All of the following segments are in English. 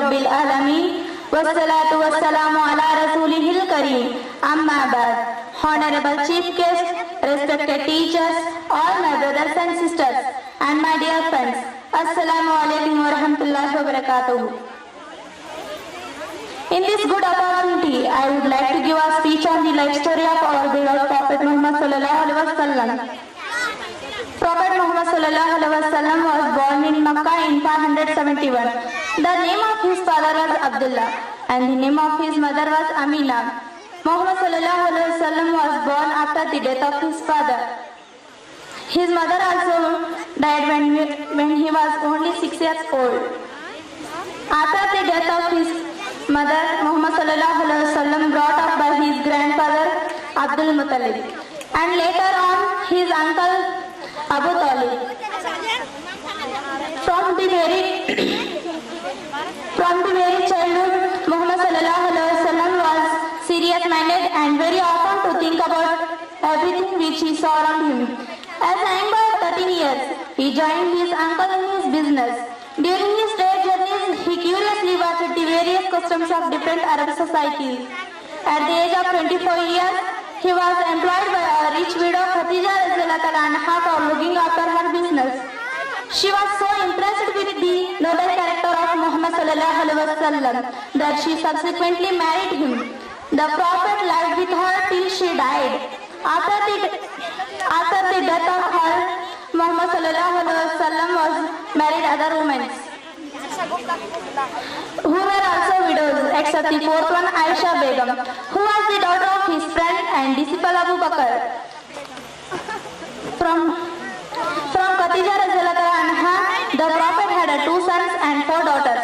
Rabbil Alameen. Wassalatu wassalamu ala Rasulihil Kareem. Amma ba'd. Honorable Chief Guest, respected teachers, all my brothers and sisters, and my dear friends. Assalamu alaikum wa rahmatullahi wa barakatuh. In this good opportunity, I would like to give a speech on the life story of our beloved Prophet Muhammad sallallahu alaihi wasallam. Prophet Muhammad sallallahu alaihi wasallam was born in Makkah in 571. The name of his father was Abdullah and the name of his mother was Amina. Muhammad sallallahu alaihi wasallam was born after the death of his father. His mother also died when he was only 6 years old. After the death of his mother, Muhammad sallallahu alaihi wasallam brought up by his grandfather Abdul Muttalib and later on his uncle Abu Talib. From the very childhood, Muhammad sallallahu alaihi wasallam was serious-minded and very often to think about everything which he saw around him. As a young boy of 13 years, he joined his uncle in his business. During his trade journeys, he curiously watched the various customs of different Arab societies. At the age of 24 years, he was employed by a rich widow, Khadija radhiyallahu anha, for looking after her business. She was so impressed with the noble character of Muhammad sallallahu alaihi wasallam that she subsequently married him. The Prophet lived with her till she died. After the death of her, Muhammad sallallahu alaihi wasallam was married other women who were also widows, except the fourth one, Aisha Begum, who was the daughter of his friend and disciple Abu Bakr. From Khadija radhiyallahu anha, the Prophet had 2 sons and 4 daughters,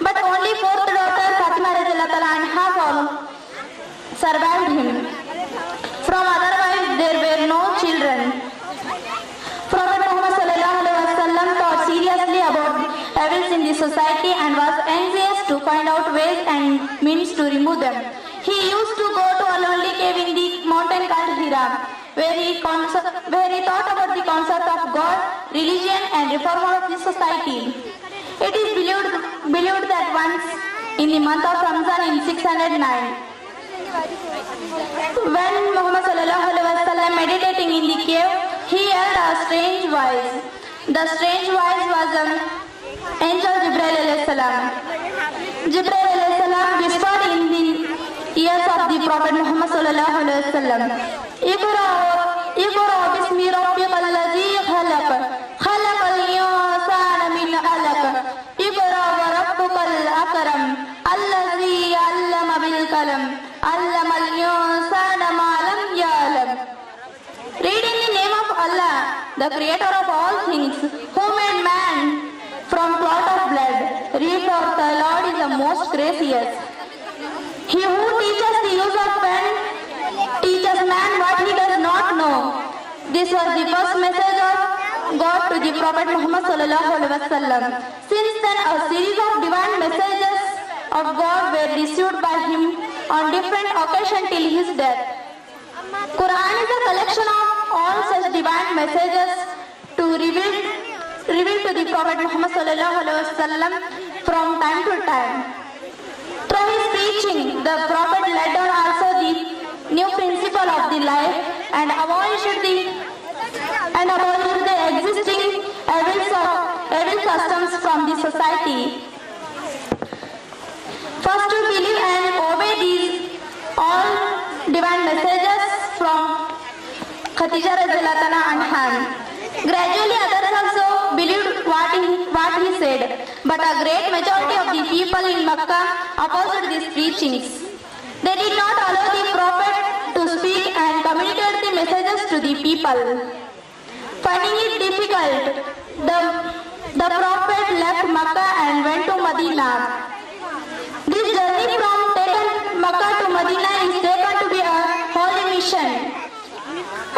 but only 4th daughter Fatima radhiyallahu anha survived him. From other wives there were no children. Prophet Muhammad sallallahu alaihi wasallam thought seriously about evils in the society and was anxious to find out ways and means to remove them. He used to go to a lonely cave in the mountain called Hira, where he thought about the concept of God, religion and reform of the society. It is believed that once in the month of Ramzan in 609, when Muhammad sallallahu alaihi wasallam meditating in the cave, he heard a strange voice. The strange voice was an angel Jibreel alayhi salam. Jibreel alayhi salam whispered in the ears of the Prophet Muhammad sallallahu alaihi wasallam, Iqra bismi rabbikal ladzi khalaq, khalaqal insana min 'alaq, Iqra wa rabbukal akram, alladzi 'allama bil qalam, 'allamal insana ma lam ya'lam. Read in the name of Allah, the creator of all things, who made man from clot of blood. Read, for the Lord is the most gracious. He who teaches the use of pen teaches man what he does not know. This was the first message of God to the Prophet Muhammad sallallahu alaihi wasallam. Since then, a series of divine messages of God were received by him on different occasions till his death. Quran is a collection of all such divine messages to reveal to the Prophet Muhammad sallallahu alaihi wasallam from time to time. Through his preaching, the Prophet laid down also the new principle of the life and abolished the existing evil customs from the society. First, to believe and obey these all divine messages from Khadija radhiyallahu anha. Gradually, others also believed what he said, but a great majority of the people in Makkah opposed these preachings. They did not allow the Prophet to speak and communicate the messages to the people. Finding it difficult, the Prophet left Makkah and went to Medina. This journey from Makkah to Medina is taken to be a holy mission.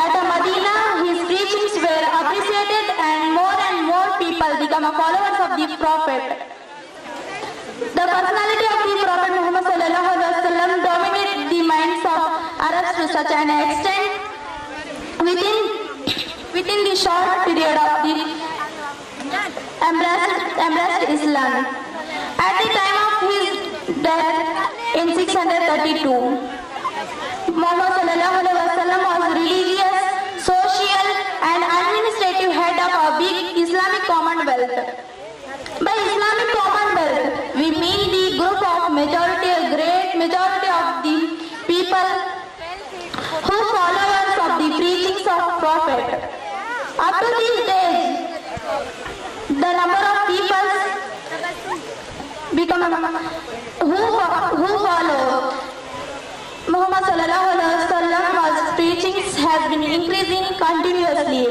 At Medina, his preachings were appreciated and more people become followers of the Prophet. The personality of the Prophet Muhammad sallallahu alaihi wasallam dominated the minds of Arabs to such an extent within the short period of the embraced Islam. At the time of death in 632. Muhammad sallallahu alaihi wasallam was religious, social and administrative head of a big Islamic Commonwealth. By Islamic Commonwealth, we mean the group of great majority of the people who followers of the preachings of Prophet. Up to these days, the number of people who follow Muhammad sallallahu alaihi wasallam's preachings has been increasing continuously.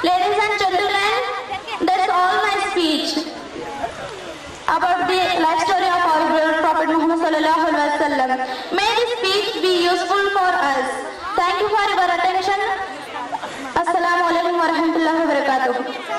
Ladies and gentlemen, that's all my speech about the life story of our beloved Prophet Muhammad sallallahu alaihi wasallam. May this speech be useful for us. Thank you for your attention. Assalamu alaikum wa rahmatullahi wa barakatuh.